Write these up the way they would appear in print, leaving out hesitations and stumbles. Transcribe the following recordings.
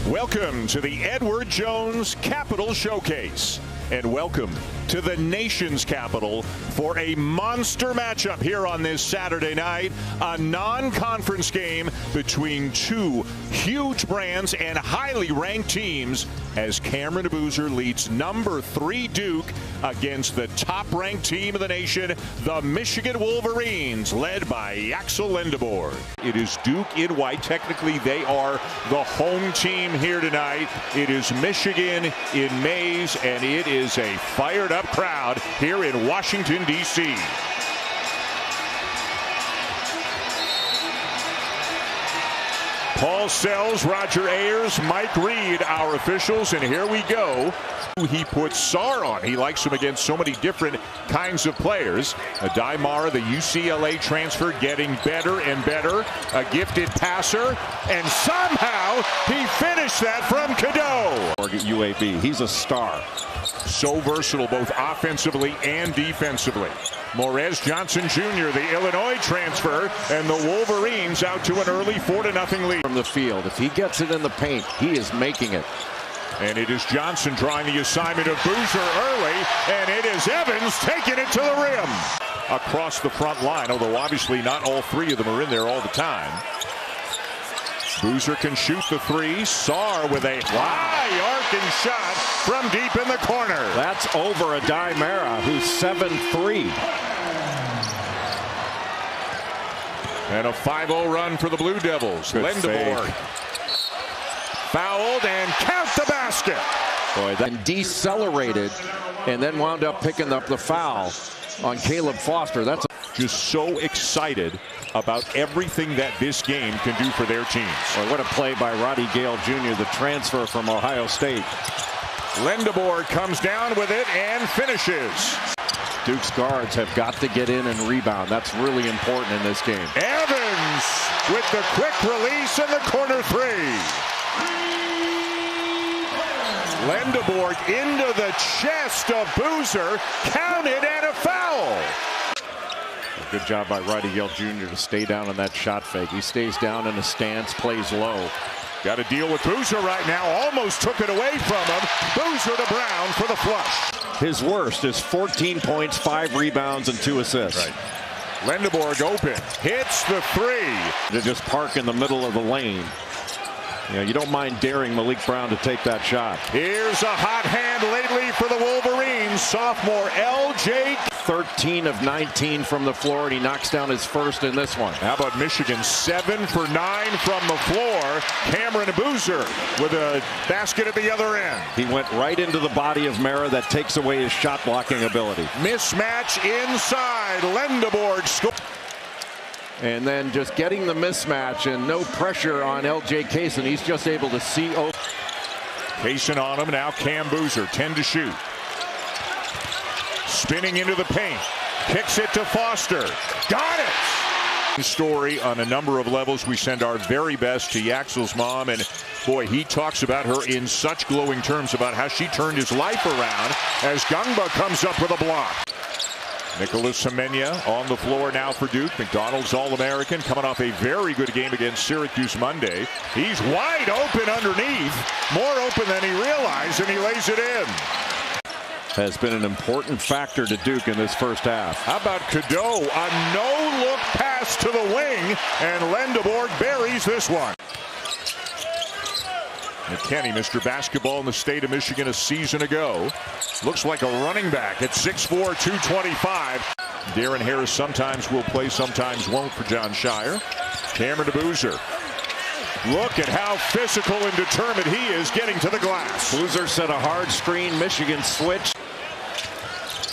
Welcome to the Edward Jones Capital Showcase. And welcome to the nation's capital for a monster matchup here on this Saturday night. A non-conference game between two huge brands and highly ranked teams as Cameron Boozer leads number 3 Duke against the top-ranked team of the nation, the Michigan Wolverines, led by Axel Lindebord. It is Duke in white. Technically, they are the home team here tonight. It is Michigan in maize, and it is a fired-up crowd here in Washington, D.C. Paul Sells, Roger Ayers, Mike Reed, our officials, and here we go. He puts Sarr on. He likes him against so many different kinds of players. Daimara, the UCLA transfer, getting better and better. A gifted passer, and somehow he finished that from Cadeau. UAB, he's a star. So versatile both offensively and defensively. Morez Johnson Jr., the Illinois transfer, and the Wolverines out to an early 4-0 lead. From the field, if he gets it in the paint, he is making it. And it is Johnson drawing the assignment of Boozer early, and it is Evans taking it to the rim. Across the front line, although obviously not all three of them are in there all the time. Boozer can shoot the three. Sarr with a high arcing shot from deep in the corner. That's over a Daimara, who's 7'3". And a 5-0 run for the Blue Devils. Lindebord fouled and count the basket. Boy, that decelerated and then wound up picking up the foul on Caleb Foster. That's just so excited about everything that this game can do for their teams. Boy, what a play by Roddy Gale Jr., the transfer from Ohio State. Lindebord comes down with it and finishes. Duke's guards have got to get in and rebound. That's really important in this game. Evans with the quick release in the corner three. Lindebord into the chest of Boozer, counted and a foul. Good job by Roddy Gale Jr. to stay down in that shot fake. He stays down in a stance, plays low. Got to deal with Boozer right now. Almost took it away from him. Boozer to Brown for the flush. His worst is 14 points, 5 rebounds, and 2 assists. Right. Lindebord open, hits the three. To just park in the middle of the lane. You know, you don't mind daring Malik Brown to take that shot. Here's a hot hand lately for the Wolverines. Sophomore L.J. 13 of 19 from the floor, and he knocks down his first in this one. How about Michigan? 7 for 9 from the floor. Cameron Boozer with a basket at the other end. He went right into the body of Mara. That takes away his shot blocking ability. Mismatch inside. Lindebord scored. And then just getting the mismatch and no pressure on L.J. Kaysen. He's just able to see. Kaysen on him. Now Cam Boozer, 10 to shoot. Spinning into the paint. Kicks it to Foster. Got it! Story on a number of levels. We send our very best to Yaxel's mom. And boy, he talks about her in such glowing terms about how she turned his life around as Gungba comes up with a block. Nicholas Semenya on the floor now for Duke. McDonald's All-American coming off a very good game against Syracuse Monday. He's wide open underneath. More open than he realized, and he lays it in. Has been an important factor to Duke in this first half. How about Cadeau? A no-look pass to the wing, and Lindebord buries this one. McKinney, Mr. Basketball in the state of Michigan a season ago. Looks like a running back at 6'4", 225. Darren Harris sometimes will play, sometimes won't for John Shire. Cameron Boozer. Look at how physical and determined he is getting to the glass. Boozer set a hard screen. Michigan switch.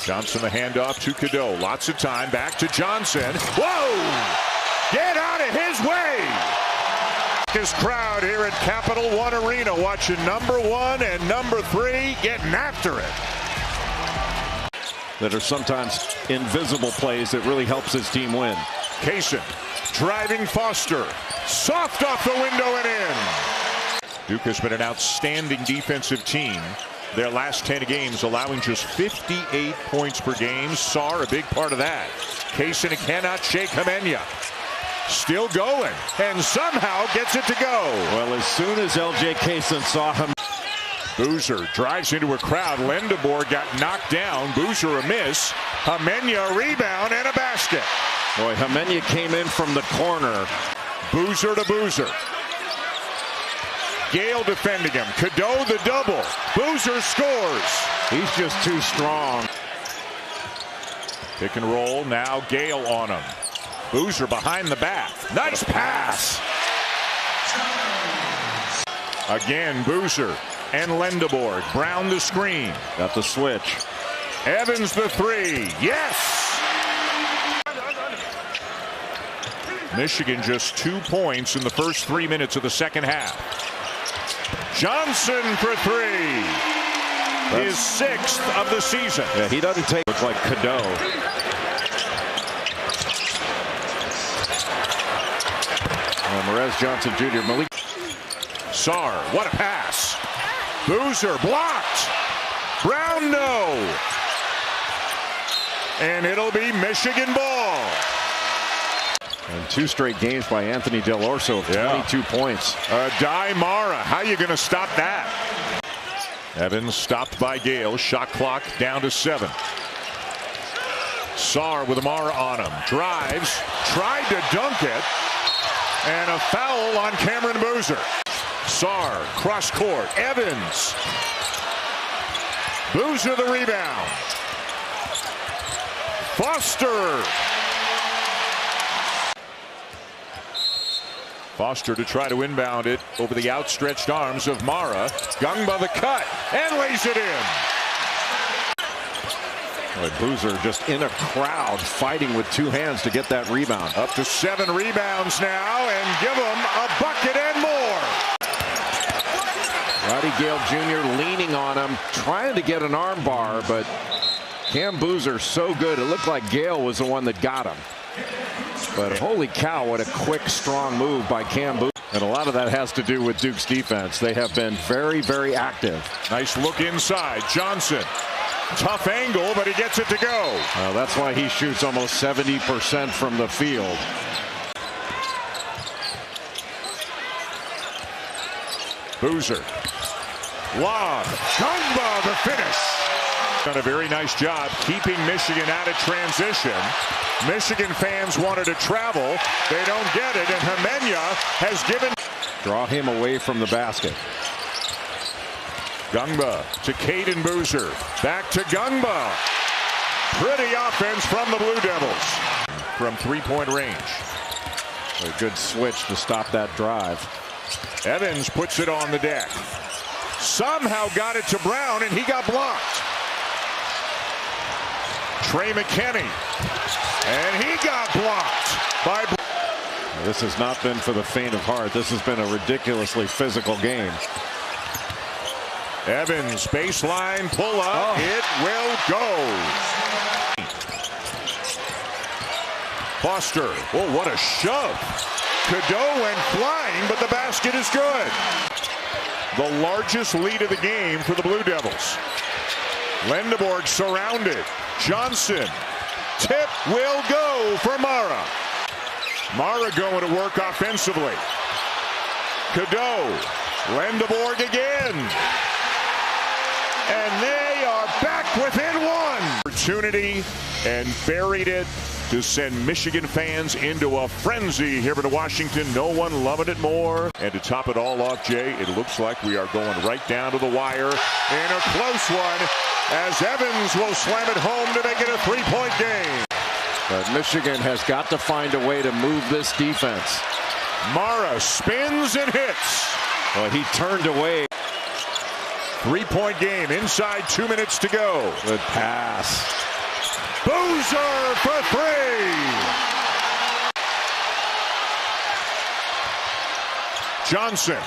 Johnson the handoff to Cadeau. Lots of time. Back to Johnson. Whoa! Get out of his way! His crowd here at Capital One Arena watching number 1 and number 3 getting after it. That are sometimes invisible plays that really helps his team win. Kaysen driving Foster. Soft off the window and in. Duke has been an outstanding defensive team. Their last 10 games allowing just 58 points per game. Sarr a big part of that. Kaysen cannot shake Semenya. Still going, and somehow gets it to go. Well, as soon as L.J. Kaysen saw him. Boozer drives into a crowd. Lendeboer got knocked down. Boozer a miss. Hamenya a rebound and a basket. Boy, Hamenya came in from the corner. Boozer to Boozer. Gale defending him. Cadeau the double. Boozer scores. He's just too strong. Pick and roll. Now Gale on him. Boozer behind the back. Nice pass. Again, Boozer and Lendeboer. Brown the screen. Got the switch. Evans the three. Yes! Michigan just 2 points in the first 3 minutes of the second half. Johnson for three. His sixth of the season. Yeah, he doesn't take. Looks like Cadeau. Morez Johnson Jr. Malik. Sarr, what a pass. Boozer blocked. Brown no. And it'll be Michigan ball. And 2 straight games by Anthony Del Orso of 22 points. Di Mara, how are you going to stop that? Evans stopped by Gale. Shot clock down to 7. Sarr with Amara on him. Drives. Tried to dunk it. And a foul on Cameron Boozer. Sarr, cross court. Evans. Boozer the rebound. Foster. Foster to try to inbound it over the outstretched arms of Mara. Gungba the cut and lays it in. Boy, Boozer just in a crowd fighting with 2 hands to get that rebound. Up to 7 rebounds now and give him a bucket and more. Roddy Gale Jr. leaning on him, trying to get an arm bar, but Cam Boozer so good. It looked like Gale was the one that got him. But holy cow, what a quick, strong move by Cam Boozer. And a lot of that has to do with Duke's defense. They have been very, very active. Nice look inside. Johnson. Tough angle, but he gets it to go. That's why he shoots almost 70% from the field. Boozer. Lob. Gungba the finish. Done a very nice job keeping Michigan out of transition. Michigan fans wanted to travel. They don't get it, and Hamenya has given. Draw him away from the basket. Gungba to Caden Boozer. Back to Gungba. Pretty offense from the Blue Devils. From 3-point range. A good switch to stop that drive. Evans puts it on the deck. Somehow got it to Brown, and he got blocked. Trey McKinney. And he got blocked by. This has not been for the faint of heart. This has been a ridiculously physical game. Evans baseline pull up. It will go. Foster. Oh, what a shove. Cadeau went flying, but the basket is good. The largest lead of the game for the Blue Devils. Lendeboer surrounded. Johnson. Tip will go for Mara. Mara going to work offensively. Cadeau. Lendeboer again. And they are back within 1. Opportunity and buried it to send Michigan fans into a frenzy here in Washington. No one loving it more. And to top it all off, Jay, it looks like we are going right down to the wire in a close one as Evans will slam it home to make it a 3-point game. But Michigan has got to find a way to move this defense. Mara spins and hits. Well, he turned away. 3-point game inside 2 minutes to go. Good pass. Boozer for 3. Johnson.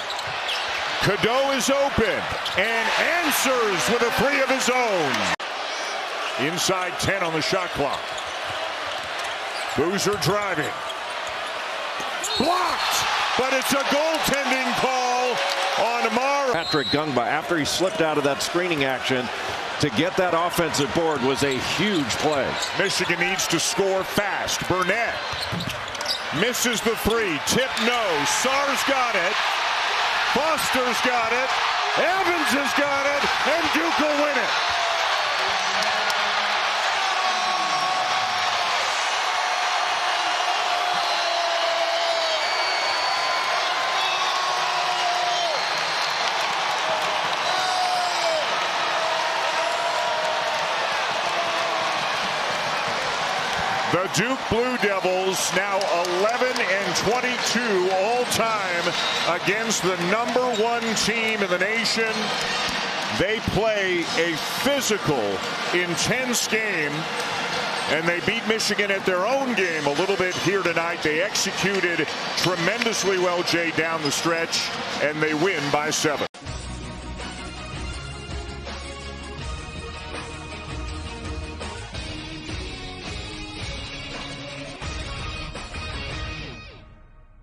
Cadeau is open and answers with a 3 of his own. Inside 10 on the shot clock. Boozer driving. Blocked, but it's a goaltending call on Mara. Patrick Gungba, after he slipped out of that screening action, to get that offensive board was a huge play. Michigan needs to score fast. Burnett. Misses the three. Tip no. Sarr's got it. Foster's got it. Evans has got it. And Duke will win it. The Duke Blue Devils now 11-22 all time against the #1 team in the nation. They play a physical, intense game, and they beat Michigan at their own game a little bit here tonight. They executed tremendously well, Jay, down the stretch, and they win by 7.